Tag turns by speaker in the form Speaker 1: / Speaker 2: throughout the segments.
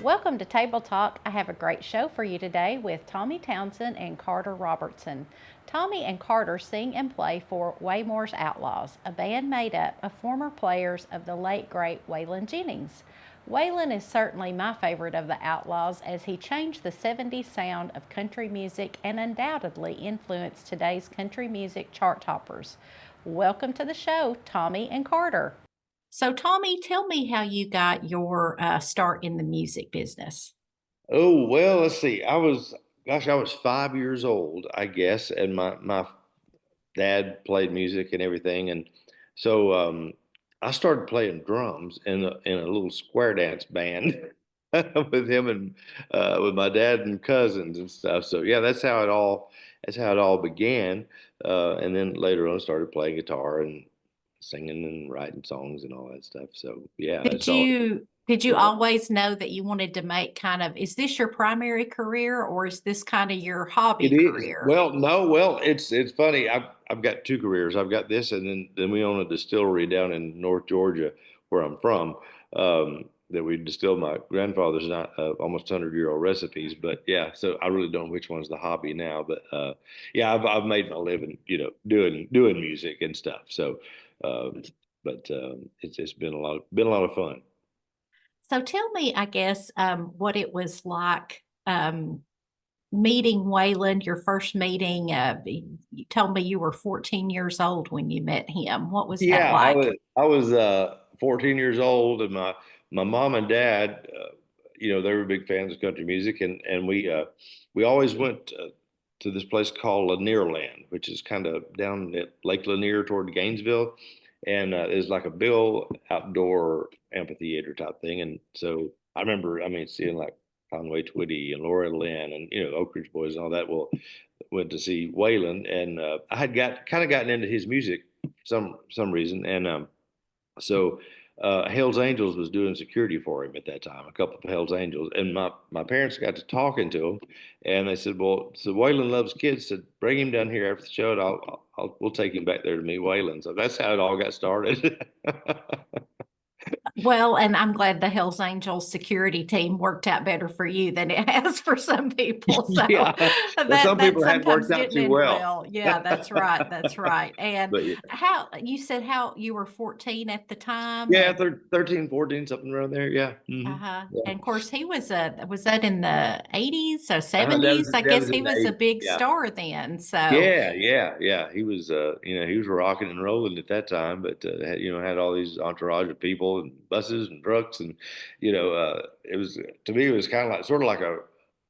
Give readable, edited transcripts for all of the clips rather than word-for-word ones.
Speaker 1: Welcome to Table Talk. I have a great show for you today with Tommy Townsend and Carter Robertson. Tommy and Carter sing and play for Waymore's Outlaws, a band made up of former players of the late great Waylon Jennings. Waylon is certainly my favorite of the Outlaws as he changed the 70s sound of country music and undoubtedly influenced today's country music chart toppers. Welcome to the show, Tommy and Carter. So, Tommy, tell me how you got your start in the music business.
Speaker 2: Oh, well, let's see. I was 5 years old, I guess, and my dad played music and everything, and so I started playing drums in a little square dance band with him and with my dad and cousins and stuff. So yeah, that's how it all began. And then later on, started playing guitar and singing and writing songs and all that stuff. So yeah,
Speaker 1: Did
Speaker 2: it's all.
Speaker 1: you always know that you wanted to make is this your primary career or is this kind of your hobby
Speaker 2: It is.
Speaker 1: career?
Speaker 2: Well, no, well, it's funny. I've got two careers. I've got this, and then we own a distillery down in North Georgia, where I'm from. That we distill my grandfather's not almost 100-year-old recipes. But yeah, so I really don't know which one's the hobby now. But yeah, I've made my living, doing music and stuff. So, um, but it's been a lot of fun.
Speaker 1: So tell me, I guess, what it was like meeting Waylon, your first meeting. You told me you were 14 years old when you met him. What was that
Speaker 2: Yeah,
Speaker 1: like?
Speaker 2: I was 14 years old, and my mom and dad, they were big fans of country music, and we always went to this place called Lanierland, which is kind of down at Lake Lanier toward Gainesville, and it's like a Bill outdoor amphitheater type thing. And so I remember, I mean, seeing like Conway Twitty and Laura Lynn and Oak Ridge Boys and all that. Well, went to see Waylon, and I had gotten into his music for some reason, and so Hell's Angels was doing security for him at that time, a couple of Hell's Angels, and my parents got to talking to him, and they said, "Well, so Waylon loves kids, so bring him down here after the show, and we'll take him back there to meet Waylon." So that's how it all got started.
Speaker 1: Well, and I'm glad the Hells Angels security team worked out better for you than it has for some people. So
Speaker 2: Yeah, well, some
Speaker 1: that
Speaker 2: people hadn't
Speaker 1: sometimes
Speaker 2: worked out
Speaker 1: didn't
Speaker 2: too
Speaker 1: end
Speaker 2: well.
Speaker 1: well. Yeah, that's right. That's right. And
Speaker 2: But yeah,
Speaker 1: how you said how you were 14 at the time
Speaker 2: yeah,
Speaker 1: and
Speaker 2: 13, 14, something around there. Yeah.
Speaker 1: uh-huh.
Speaker 2: Yeah.
Speaker 1: And of course he was that in the 80s or
Speaker 2: That
Speaker 1: 70s? I
Speaker 2: was
Speaker 1: guess he
Speaker 2: in the
Speaker 1: was a
Speaker 2: 80s.
Speaker 1: big
Speaker 2: Yeah.
Speaker 1: star then. So
Speaker 2: Yeah, yeah, yeah. He was, he was rocking and rolling at that time, but had all these entourage of people and buses and trucks, and it was to me, it was kind of like sort of like a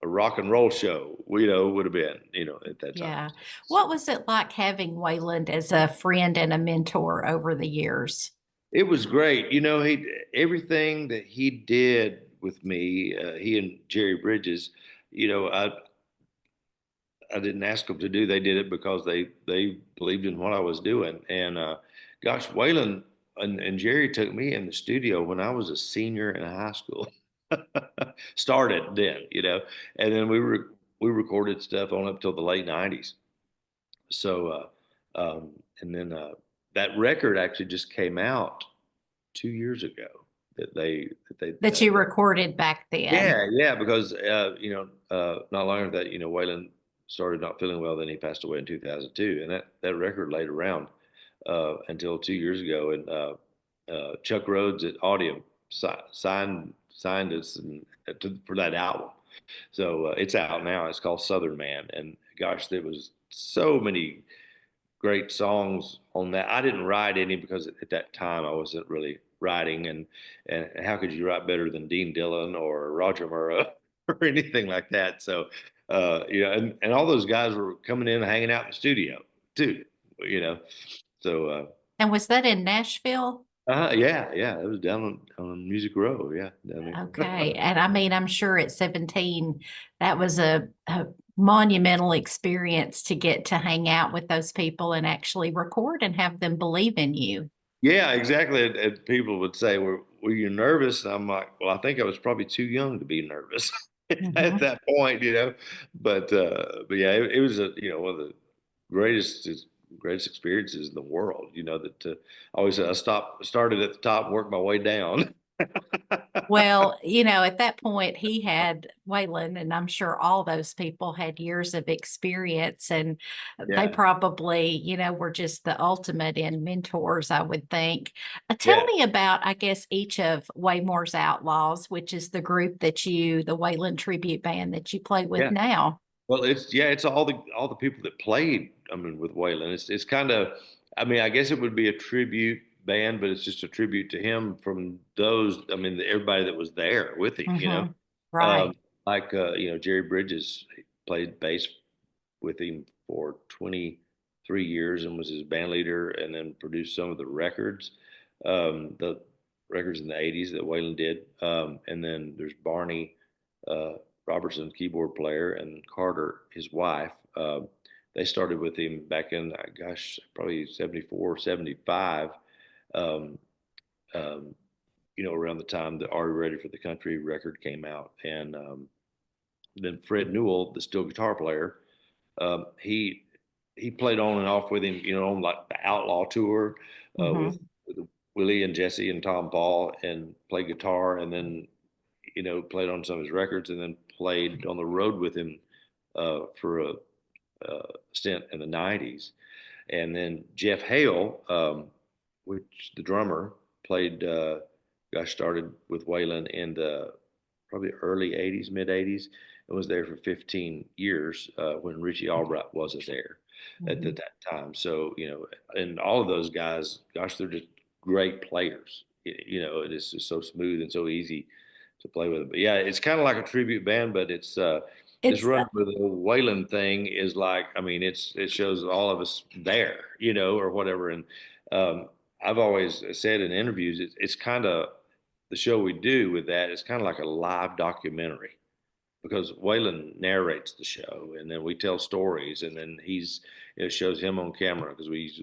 Speaker 2: rock and roll show. Would have been, at that time.
Speaker 1: yeah. What was it like having Wayland as a friend and a mentor over the years?
Speaker 2: It was great. He everything that he did with me, he and Jerry Bridges. I didn't ask them to do. They did it because they believed in what I was doing. And gosh, Waylon and Jerry took me in the studio when I was a senior in high school. Started then, and then we recorded stuff on up till the late '90s. So and then that record actually just came out 2 years ago
Speaker 1: That you recorded back then.
Speaker 2: yeah, because not long after that, Waylon started not feeling well. Then he passed away in 2002, and that record laid around until 2 years ago. And Chuck Rhodes at Audium signed us for that album. So it's out now. It's called Southern Man, and gosh, there was so many great songs on that. I didn't write any because at that time I wasn't really writing, and how could you write better than Dean Dillon or Roger Murrah or anything like that? So and all those guys were coming in and hanging out in the studio too, you know. So
Speaker 1: And was that in Nashville?
Speaker 2: Yeah, yeah. It was down on Music Row. Yeah, down there.
Speaker 1: Okay. And I mean, I'm sure at 17, that was a monumental experience to get to hang out with those people and actually record and have them believe in you.
Speaker 2: Yeah, exactly. And people would say, were you nervous? And I'm like, well, I think I was probably too young to be nervous at
Speaker 1: Mhm.
Speaker 2: that point, you know. But yeah, it was one of the greatest greatest experiences in the world. You know that I always said I started at the top and worked my way down.
Speaker 1: Well, at that point, he had Waylon, and I'm sure all those people had years of experience, and they
Speaker 2: Yeah,
Speaker 1: probably, were just the ultimate in mentors, I would think. Tell
Speaker 2: yeah,
Speaker 1: me about, I guess, each of Waymore's Outlaws, which is the group the Waylon tribute band that you play with
Speaker 2: yeah.
Speaker 1: now.
Speaker 2: Well, it's all the people that played. I mean, with Waylon, it's kind of. I mean, I guess it would be a tribute band, but it's just a tribute to him from those. I mean, everybody that was there with him.
Speaker 1: Hmm.
Speaker 2: Um,
Speaker 1: Right.
Speaker 2: like Jerry Bridges played bass with him for 23 years and was his band leader, and then produced some of the records in the 80s that Waylon did. And then there's Barney uh, Robertson, keyboard player, and Carter, his wife. They started with him back in, gosh, probably 74, 75. Um, um, around the time the Are You Ready for the Country record came out. And then Fred Newell, the steel guitar player, he played on and off with him, on like the Outlaw tour
Speaker 1: Hmm.
Speaker 2: with Willie and Jesse and Tom Paul, and played guitar, and then played on some of his records, and then played on the road with him for a stint in the '90s. And then Jeff Hale, which the drummer played, started with Waylon in the probably early '80s, mid '80s, and was there for 15 years when Richie Albright wasn't there at
Speaker 1: Hmm.
Speaker 2: that time. So and all of those guys, gosh, they're just great players. It is just so smooth and so easy to play with. But yeah, it's kind of like a tribute band, but it's this
Speaker 1: It's
Speaker 2: run for the Wayland thing is like, I mean, it shows all of us there, or whatever. And I've always said in interviews, it's kind of the show we do with that. It's kind of like a live documentary because Waylon narrates the show, and then we tell stories, and then it shows him on camera because we use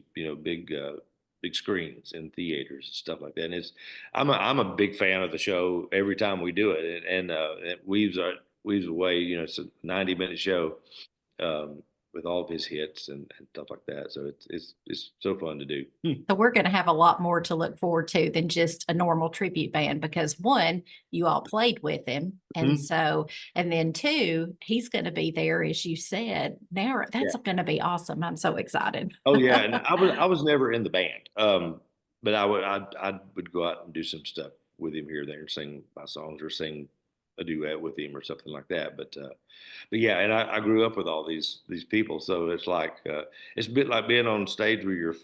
Speaker 2: big screens in theaters and stuff like that. And I'm a big fan of the show every time we do it, and it weaves away. It's a 90-minute show with all of his hits and stuff like that. So it's so fun to do.
Speaker 1: So we're going to have a lot more to look forward to than just a normal tribute band because one, you all played with him. And
Speaker 2: Mhm.
Speaker 1: so, and then two, he's going to be there, as you said. Now that's going to be awesome. I'm so excited.
Speaker 2: Oh yeah, and I was never in the band, but I would go out and do some stuff with him here and there, and sing my songs or sing a duet with him or something like that. But yeah, and I grew up with all these people, so it's like it's a bit like being on stage with your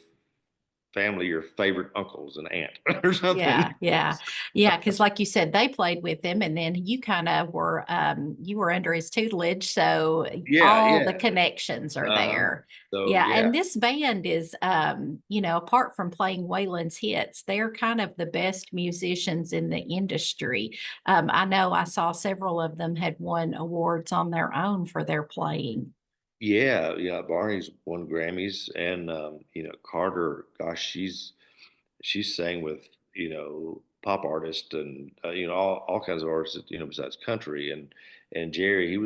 Speaker 2: family, your favorite uncles and aunt or
Speaker 1: Yeah,
Speaker 2: something.
Speaker 1: yeah, yeah. Because, like you said, they played with him, and then you kind of were under his tutelage, so
Speaker 2: Yeah,
Speaker 1: all the
Speaker 2: yeah.
Speaker 1: connections are
Speaker 2: Uh-huh.
Speaker 1: there.
Speaker 2: So
Speaker 1: Yeah,
Speaker 2: yeah,
Speaker 1: and this band is, apart from playing Waylon's hits, they're kind of the best musicians in the industry. I know I saw several of them had won awards on their own for their playing.
Speaker 2: yeah, yeah. Barney's won Grammys, and Carter, gosh, she's sang with pop artists and all kinds of artists besides country, and Jerry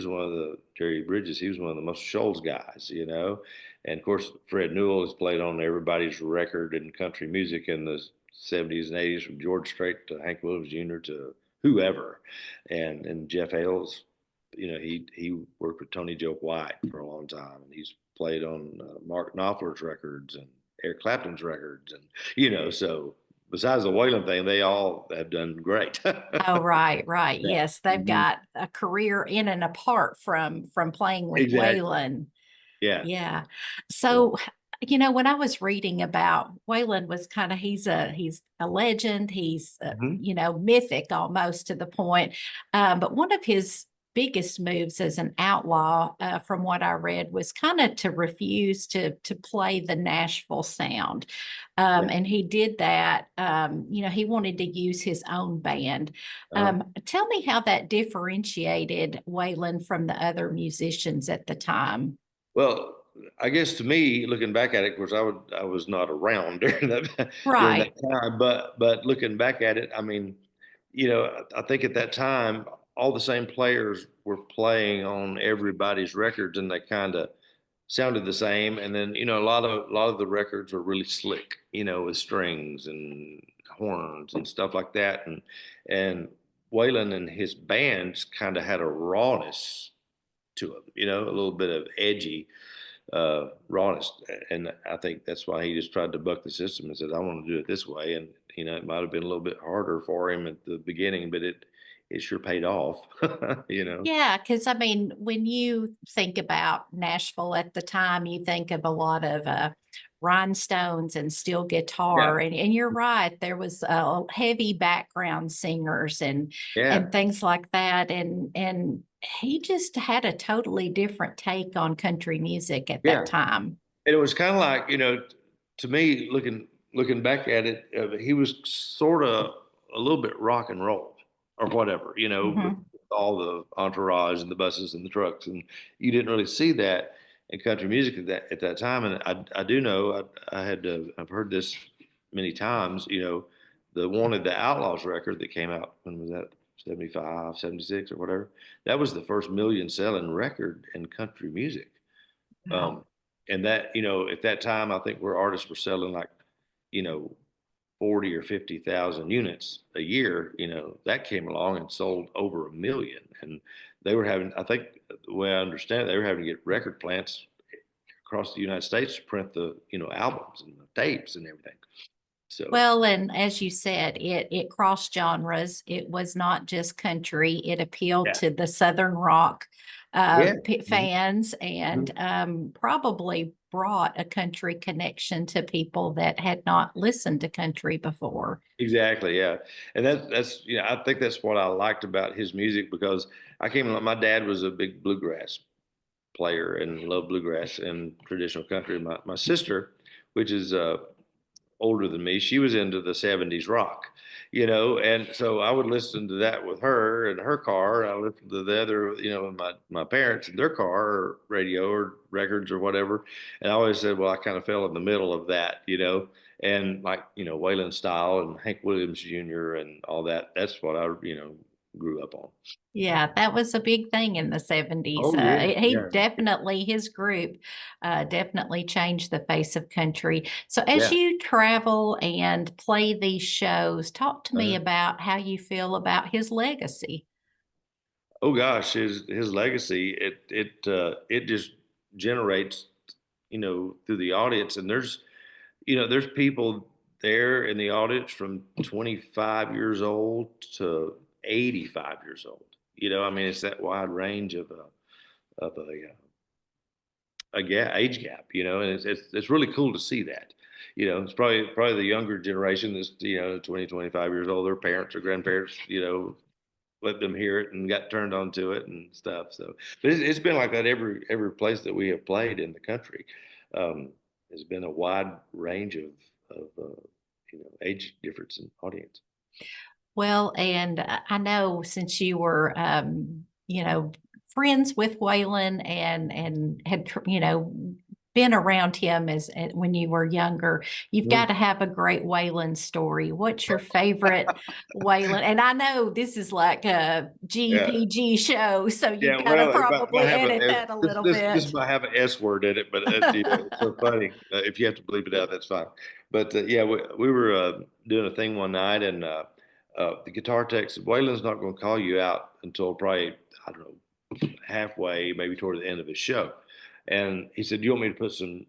Speaker 2: Bridges, he was one of the most Shoals guys, and of course Fred Newell has played on everybody's record in country music in the '70s and '80s, from George Strait to Hank Williams Jr. to whoever. And Jeff Hales, he worked with Tony Joe White for a long time, and he's played on Mark Knopfler's records and Eric Clapton's records, and so besides the Waylon thing, they all have done great.
Speaker 1: Oh, right, right.
Speaker 2: Yeah.
Speaker 1: Yes, they've
Speaker 2: Mhm.
Speaker 1: got a career in and apart from playing with
Speaker 2: Exactly.
Speaker 1: Waylon.
Speaker 2: Yeah.
Speaker 1: Yeah.
Speaker 2: Yeah.
Speaker 1: So, when I was reading about Waylon was kind of he's a legend. He's
Speaker 2: Mhm.
Speaker 1: mythic almost to the point. But one of his biggest moves as an outlaw, from what I read, was kind of to refuse to play the Nashville sound.
Speaker 2: Yeah.
Speaker 1: And he did that. He wanted to use his own band.
Speaker 2: Uh,
Speaker 1: Tell me how that differentiated Waylon from the other musicians at the time.
Speaker 2: well, I guess to me, looking back at it, of course, I was not around during that
Speaker 1: Right.
Speaker 2: time, but looking back at it, I mean, I think at that time, all the same players were playing on everybody's records, and they kind of sounded the same. And then, a lot of the records were really slick, with strings and horns and stuff like that. And Waylon and his bands kind of had a rawness to them, a little bit of edgy rawness. And I think that's why he just tried to buck the system and said, I want to do it this way. And, it might have been a little bit harder for him at the beginning, but it sure paid off,
Speaker 1: Yeah, because I mean, when you think about Nashville at the time, you think of a lot of rhinestones and steel
Speaker 2: Yeah.
Speaker 1: guitar, and you're right. There was heavy background singers
Speaker 2: Yeah.
Speaker 1: and things like that, and he just had a totally different take on country music at
Speaker 2: Yeah.
Speaker 1: that time.
Speaker 2: And it was kind of like, to me, looking back at it, he was sort of a little bit rock and roll or whatever, with
Speaker 1: Hmm.
Speaker 2: all the entourage and the buses and the trucks, and you didn't really see that in country music at that time. And I do know I've heard this many times, the Wanted the Outlaws record that came out, when was that? 75, 76, or whatever. That was the first million selling record in country music.
Speaker 1: Wow.
Speaker 2: Um, and that, at that time, I think where artists were selling like, you know, 40 or 50,000 units a year, that came along and sold over a million. And they were having, I think the way I understand it, they were having to get record plants across the United States to print the, albums and the tapes and everything. So,
Speaker 1: Well, and as you said, it crossed genres. It was not just country. It appealed
Speaker 2: yeah.
Speaker 1: to the Southern rock
Speaker 2: Yeah. Mhm.
Speaker 1: fans, and
Speaker 2: Mhm.
Speaker 1: probably brought a country connection to people that had not listened to country before.
Speaker 2: Exactly, yeah, and that's I think that's what I liked about his music, because I came along. My dad was a big bluegrass player and loved bluegrass and traditional country. My sister, which is older than me, she was into the 70s rock, and so I would listen to that with her in her car. I listened to the other, my parents in their car, or radio or records or whatever. And I always said, well, I kind of fell in the middle of that, and like, Waylon Style and Hank Williams Jr. and all that. That's what I, grew up on.
Speaker 1: Yeah, that was a big thing in the 70s.
Speaker 2: Oh yeah,
Speaker 1: He
Speaker 2: yeah,
Speaker 1: definitely, his group definitely changed the face of country. So, as
Speaker 2: yeah.
Speaker 1: you travel and play these shows, talk to me
Speaker 2: Uh,
Speaker 1: about how you feel about his legacy.
Speaker 2: oh gosh, his legacy, it just generates, through the audience. And there's people there in the audience from 25 years old to 85 years old. I mean, it's that wide range of a age gap, and it's really cool to see that. It's probably the younger generation that's, 20, 25 years old. Their parents or grandparents, let them hear it and got turned on to it and stuff. So, but it's been like that every place that we have played in the country. Um, has been a wide range of age difference in audience.
Speaker 1: Well, and I know since you were, friends with Waylon and had, been around him when you were younger, you've got
Speaker 2: Mhm.
Speaker 1: to have a great Waylon story. What's your favorite Waylon? And I know this is like a
Speaker 2: Yeah.
Speaker 1: GPG show, so you've
Speaker 2: Yeah,
Speaker 1: got to
Speaker 2: well, it might
Speaker 1: probably
Speaker 2: have
Speaker 1: edit that a little
Speaker 2: this
Speaker 1: bit.
Speaker 2: might have an S word in it, but it's so funny. If you have to bleep it out, that's fine. But yeah, we were doing a thing one night, and the guitar tech said, "Waylon's not going to call you out until probably, I don't know, halfway, maybe toward the end of his show." And he said, "Do you want me to put some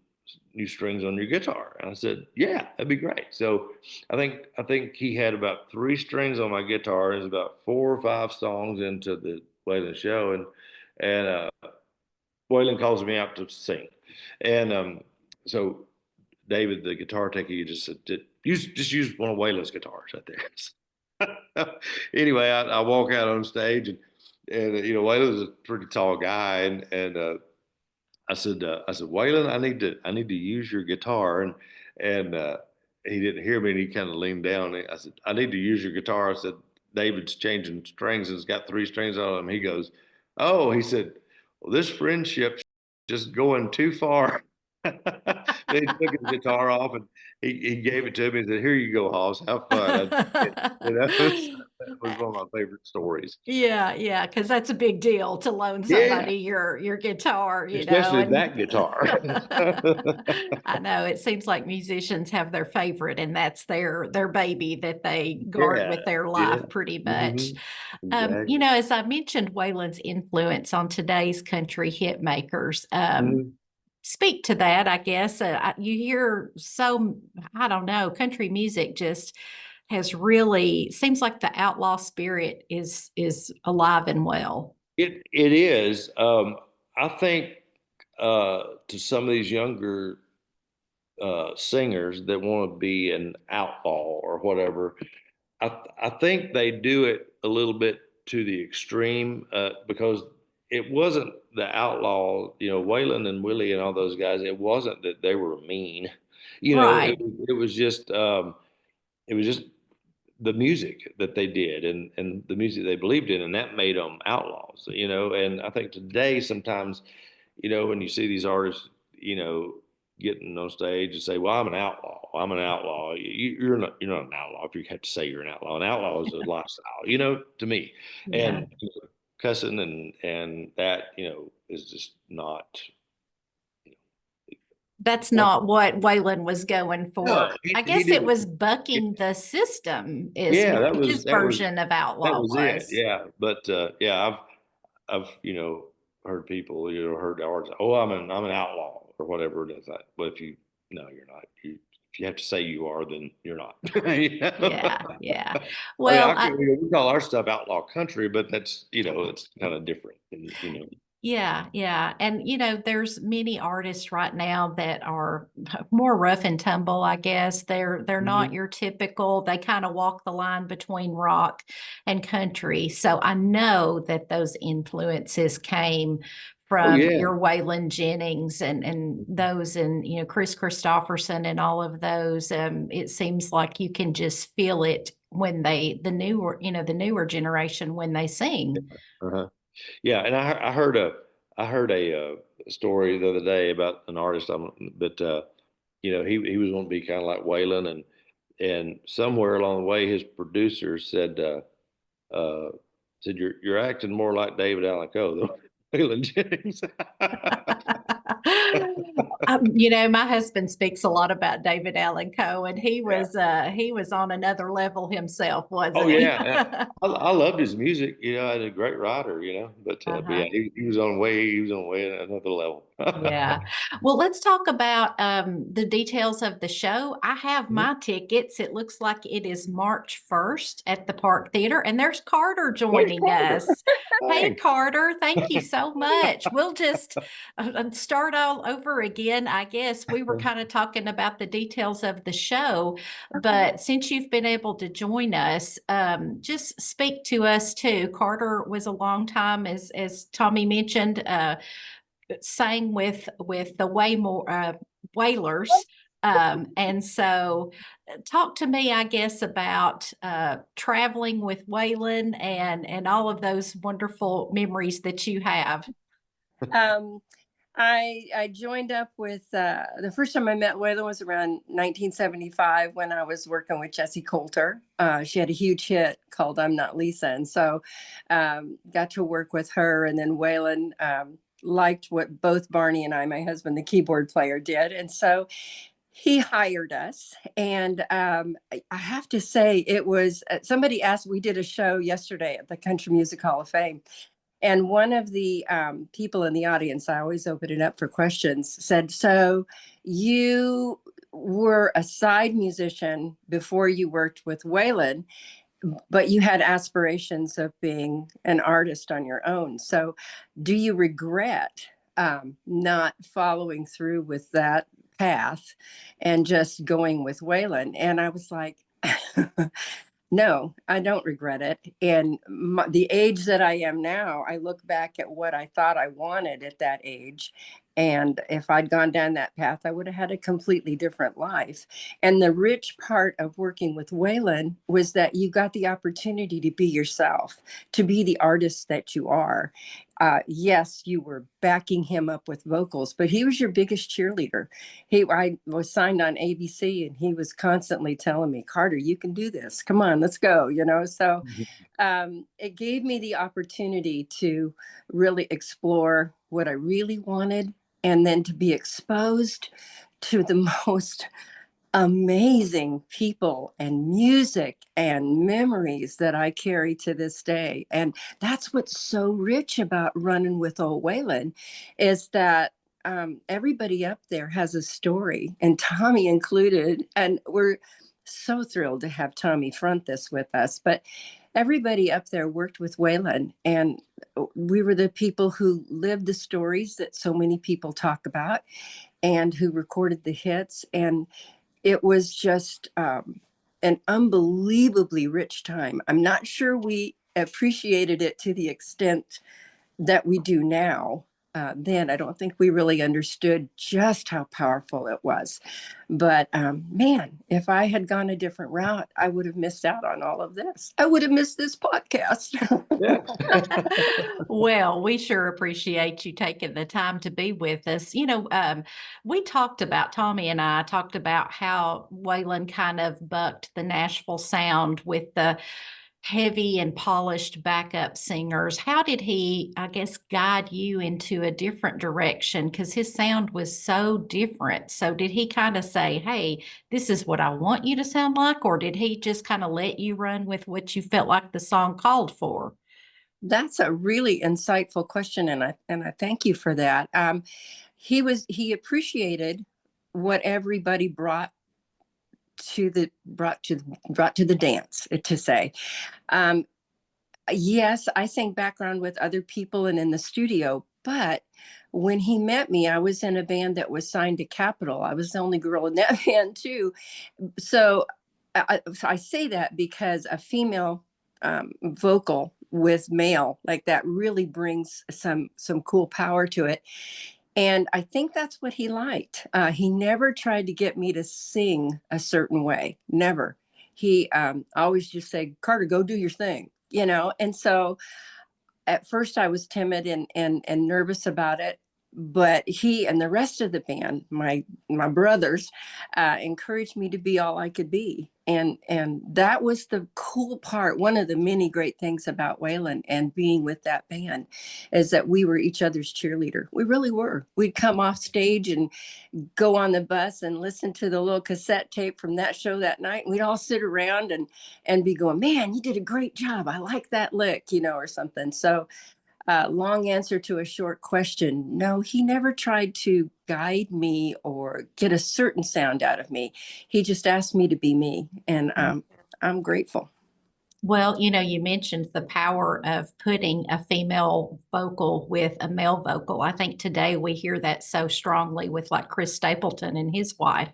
Speaker 2: new strings on your guitar?" And I said, "Yeah, that'd be great." So I think he had about three strings on my guitar. It was about 4 or 5 songs into the Waylon show, and Waylon calls me out to sing, and so David, the guitar tech, he just said, just use one of Waylon's guitars right there." Anyway, I walk out on stage, and and Waylon was a pretty tall guy, and I said, Waylon, I need to use your guitar, and he didn't hear me, and he kind of leaned down. And I said, I need to use your guitar. I said, David's changing strings, and it's got three strings on him. He goes, oh, he said, well, this friendship's just going too far. Then he took his guitar off and he gave it to me and said, here you go, Hoss, have fun. That was one of my favorite stories.
Speaker 1: Yeah, yeah, because that's a big deal to loan
Speaker 2: Yeah,
Speaker 1: somebody your guitar,
Speaker 2: especially
Speaker 1: and
Speaker 2: that guitar.
Speaker 1: I know it seems like musicians have their favorite, and that's their baby that they guard
Speaker 2: Yeah,
Speaker 1: with their
Speaker 2: yeah.
Speaker 1: life pretty much.
Speaker 2: Hmm. Exactly.
Speaker 1: As I mentioned, Waylon's influence on today's country hit makers.
Speaker 2: Mhm.
Speaker 1: Speak to that, I guess. You hear I don't know, country music just has really seems like the outlaw spirit is alive and well.
Speaker 2: It is. I think to some of these younger singers that want to be an outlaw or whatever, I think they do it a little bit to the extreme because it wasn't the outlaw, Waylon and Willie and all those guys. It wasn't that they were mean,
Speaker 1: Right.
Speaker 2: it was just it was just the music that they did and the music they believed in, and that made them outlaws, And I think today sometimes, when you see these artists, getting on stage and say, "Well, I'm an outlaw. I'm an outlaw." You're not an outlaw if you have to say you're an outlaw. An outlaw is a lifestyle, to me,
Speaker 1: Yeah.
Speaker 2: and cussing and that, is just not.
Speaker 1: That's
Speaker 2: What?
Speaker 1: not what Waylon was going
Speaker 2: No,
Speaker 1: for.
Speaker 2: he,
Speaker 1: I
Speaker 2: he
Speaker 1: guess it
Speaker 2: didn't.
Speaker 1: was bucking the system is
Speaker 2: Yeah,
Speaker 1: what his version of
Speaker 2: that
Speaker 1: outlaw
Speaker 2: was it.
Speaker 1: was.
Speaker 2: Yeah, but yeah, I've heard people, heard the artists, oh, I'm an outlaw or whatever it is. But if you no, you're not. If you have to say you are, then you're not.
Speaker 1: Yeah, yeah.
Speaker 2: I mean,
Speaker 1: Well,
Speaker 2: we call our stuff outlaw country, but that's it's kind of different. And.
Speaker 1: yeah, yeah. And there's many artists right now that are more rough and tumble, I guess. They're not
Speaker 2: Mhm.
Speaker 1: your typical, they kind of walk the line between rock and country. So I know that those influences came
Speaker 2: Oh
Speaker 1: from
Speaker 2: yeah.
Speaker 1: your Waylon Jennings and those and Chris Christopherson and all of those. It seems like you can just feel it when the newer generation when they sing.
Speaker 2: Uh-huh. Yeah, and I heard a story the other day about an artist. But he was going to be kind of like Waylon, and somewhere along the way, his producer uh, said you're acting more like David Allan Coe than Waylon Jennings.
Speaker 1: My husband speaks a lot about David Allan Coe, and
Speaker 2: Yeah.
Speaker 1: he was on another level himself,
Speaker 2: Oh
Speaker 1: wasn't he?
Speaker 2: yeah, I loved his music. He's a great writer. But yeah,
Speaker 1: Uh-huh.
Speaker 2: he was on way another level.
Speaker 1: Yeah. Well, let's talk about the details of the show. I have
Speaker 2: Mhm.
Speaker 1: my tickets. It looks like it is March 1st at the Park Theater, and there's Carter
Speaker 2: There's
Speaker 1: joining
Speaker 2: Carter.
Speaker 1: us. Hey,
Speaker 2: Thanks.
Speaker 1: Carter, thank you so much. We'll just start all over again. I guess we were kind of talking about the details of the show, but since you've been able to join us, just speak to us too. Carter was a long time, as Tommy mentioned. Sang with the Wailers. And so talk to me, I guess, about traveling with Waylon and all of those wonderful memories that you have.
Speaker 3: Um, I joined up with the first time I met Waylon was around 1975 when I was working with Jessie Coulter. She had a huge hit called "I'm Not Lisa," and so got to work with her. And then Waylon liked what both Barney and I, my husband, the keyboard player, did, and so he hired us. And I have to say, it was somebody asked. We did a show yesterday at the Country Music Hall of Fame, and one of the people in the audience, I always open it up for questions, said, so you were a side musician before you worked with Waylon, but you had aspirations of being an artist on your own. So do you regret not following through with that path and just going with Waylon? And I was like, No, I don't regret it. And the age that I am now, I look back at what I thought I wanted at that age. And if I'd gone down that path, I would have had a completely different life. And the rich part of working with Waylon was that you got the opportunity to be yourself, to be the artist that you are. Yes, you were backing him up with vocals, but he was your biggest cheerleader. I was signed on ABC, and he was constantly telling me, Carter, you can do this. Come on, let's go. So it gave me the opportunity to really explore what I really wanted, and then to be exposed to the most amazing people and music and memories that I carry to this day. And that's what's so rich about Running with Ol Waylon, is that everybody up there has a story, and Tommy included. And we're so thrilled to have Tommy front this with us. But everybody up there worked with Waylon, and we were the people who lived the stories that so many people talk about, and who recorded the hits. And it was just an unbelievably rich time. I'm not sure we appreciated it to the extent that we do now. Then I don't think we really understood just how powerful it was. But man, if I had gone a different route, I would have missed out on all of this. I would have missed this podcast.
Speaker 2: Yeah.
Speaker 1: Well, we sure appreciate you taking the time to be with us. We talked about, Tommy and I talked about how Waylon kind of bucked the Nashville sound with the heavy and polished backup singers. How did he, I guess, guide you into a different direction? Because his sound was so different. So did he kind of say, hey, this is what I want you to sound like? Or did he just kind of let you run with what you felt like the song called for?
Speaker 3: That's a really insightful question, and I thank you for that. He appreciated what everybody brought to the dance, to say. Yes, I sang background with other people and in the studio, but when he met me, I was in a band that was signed to Capitol. I was the only girl in that band too. So I say that because a female vocal with male like that really brings some cool power to it. And I think that's what he liked. He never tried to get me to sing a certain way. Never. He always just said, Carter, go do your thing. And so at first I was timid and nervous about it, but he and the rest of the band, my brothers, encouraged me to be all I could be. And that was the cool part. One of the many great things about Waylon and being with that band is that we were each other's cheerleader. We really were. We'd come off stage and go on the bus and listen to the little cassette tape from that show that night. And we'd all sit around and be going, man, you did a great job. I like that lick, or something. So long answer to a short question. No, he never tried to guide me or get a certain sound out of me. He just asked me to be me. And I'm grateful.
Speaker 1: Well, you mentioned the power of putting a female vocal with a male vocal. I think today we hear that so strongly with like Chris Stapleton and his wife.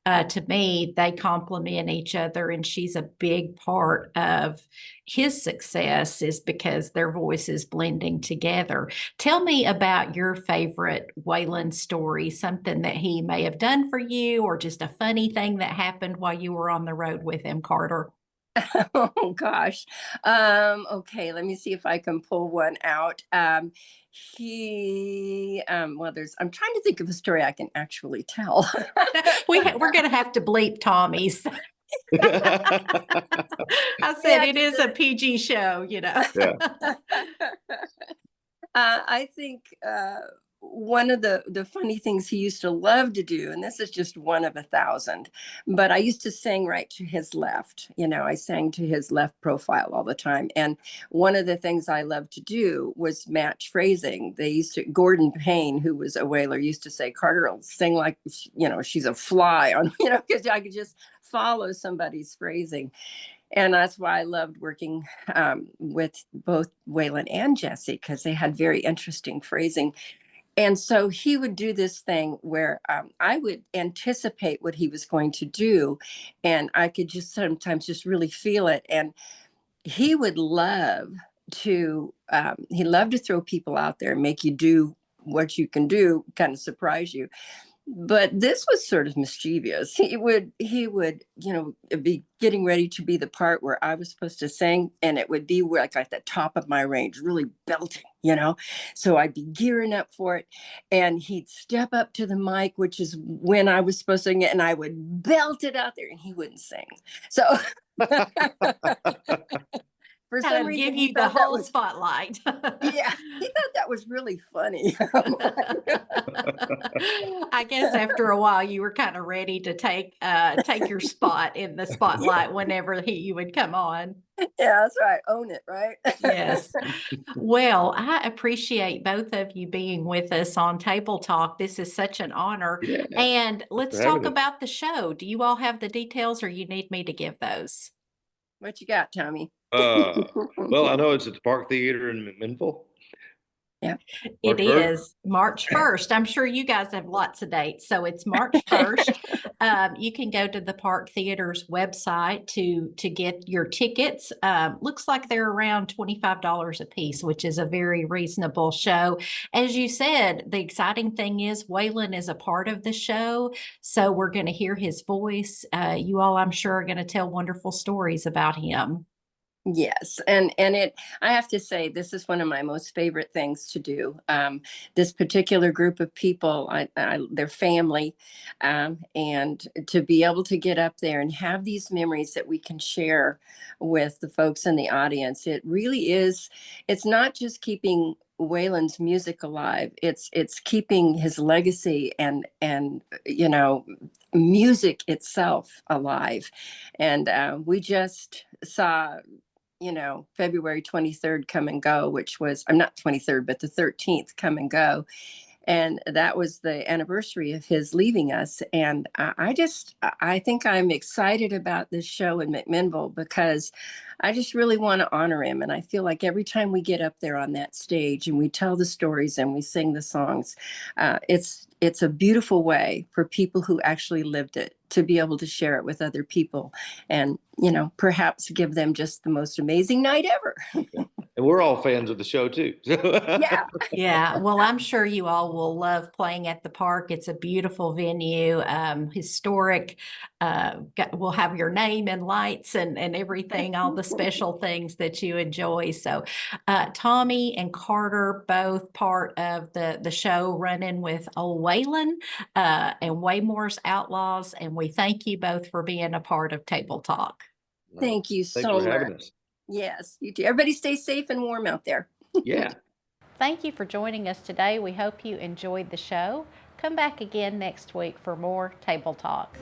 Speaker 1: To me, they complement each other, and she's a big part of his success is because their voices blending together. Tell me about your favorite Waylon story, something that he may have done for you, or just a funny thing that happened while you were on the road with him, Carter.
Speaker 3: Oh gosh. Okay, let me see if I can pull one out. I'm trying to think of a story I can actually tell.
Speaker 1: We're going to have to bleep Tommy's. I said it is a PG show.
Speaker 2: Yeah.
Speaker 3: I think one of the funny things he used to love to do, and this is just one of 1,000, but I used to sing right to his left. I sang to his left profile all the time. And one of the things I loved to do was match phrasing. Gordon Payne, who was a whaler, used to say, Carter will sing like, she's a fly on, because I could just follow somebody's phrasing. And that's why I loved working with both Waylon and Jesse, because they had very interesting phrasing. And so he would do this thing where I would anticipate what he was going to do, and I could just sometimes just really feel it. And he would love he loved to throw people out there and make you do what you can do, kind of surprise you. But this was sort of mischievous. He would be getting ready to be the part where I was supposed to sing, and it would be like at the top of my range, really belting. So I'd be gearing up for it, and he'd step up to the mic, which is when I was supposed to sing it, and I would belt it out there, and he wouldn't sing. So for
Speaker 1: Kind
Speaker 3: some
Speaker 1: of
Speaker 3: reason,
Speaker 1: give
Speaker 3: he
Speaker 1: you the
Speaker 3: thought that
Speaker 1: whole
Speaker 3: was
Speaker 1: spotlight.
Speaker 3: yeah, he thought that was really funny.
Speaker 1: I guess after a while you were kind of ready to take your spot in the spotlight whenever you would come on.
Speaker 3: Yeah, that's right. Own it, right?
Speaker 1: Yes. Well, I appreciate both of you being with us on Table Talk. This is such an honor.
Speaker 2: Yeah,
Speaker 1: And
Speaker 2: thanks
Speaker 1: let's
Speaker 2: for
Speaker 1: talk
Speaker 2: having us.
Speaker 1: about the show. Do you all have the details or you need me to give those?
Speaker 3: What you got, Tommy?
Speaker 2: Well, I know it's at the Park Theater in McMinnville,
Speaker 3: Yeah.
Speaker 1: It
Speaker 2: March 1st.
Speaker 1: is March 1st. I'm sure you guys have lots of dates. So it's March 1st. You can go to the Park Theater's website to get your tickets. Looks like they're around $25 a piece, which is a very reasonable show. As you said, the exciting thing is Waylon is a part of the show. So we're going to hear his voice. You all, I'm sure, are going to tell wonderful stories about him.
Speaker 3: Yes, and I have to say, this is one of my most favorite things to do. This particular group of people, their family, and to be able to get up there and have these memories that we can share with the folks in the audience. It really is. It's not just keeping Waylon's music alive. It's keeping his legacy and music itself alive. And we just saw February 23rd come and go, which was, I'm not 23rd, but the 13th come and go. And that was the anniversary of his leaving us. And I think I'm excited about this show in McMinnville because I just really want to honor him. And I feel like every time we get up there on that stage and we tell the stories and we sing the songs, it's a beautiful way for people who actually lived it to be able to share it with other people and, perhaps give them just the most amazing night ever.
Speaker 2: And we're all fans of the show too.
Speaker 3: Yeah.
Speaker 1: Yeah, well, I'm sure you all will love playing at the park. It's a beautiful venue, historic. We'll have your name and lights and everything, all the special things that you enjoy. So, Tommy and Carter, both part of the show Runnin with Ol Waylon and Waymore's Outlaws, and we thank you both for being a part of Table Talk.
Speaker 3: Thank you
Speaker 2: Thanks
Speaker 3: so
Speaker 2: for
Speaker 3: much.
Speaker 2: having us.
Speaker 3: Yes, you too. Everybody stay safe and warm out there.
Speaker 2: Yeah.
Speaker 1: Thank you for joining us today. We hope you enjoyed the show. Come back again next week for more Table Talk.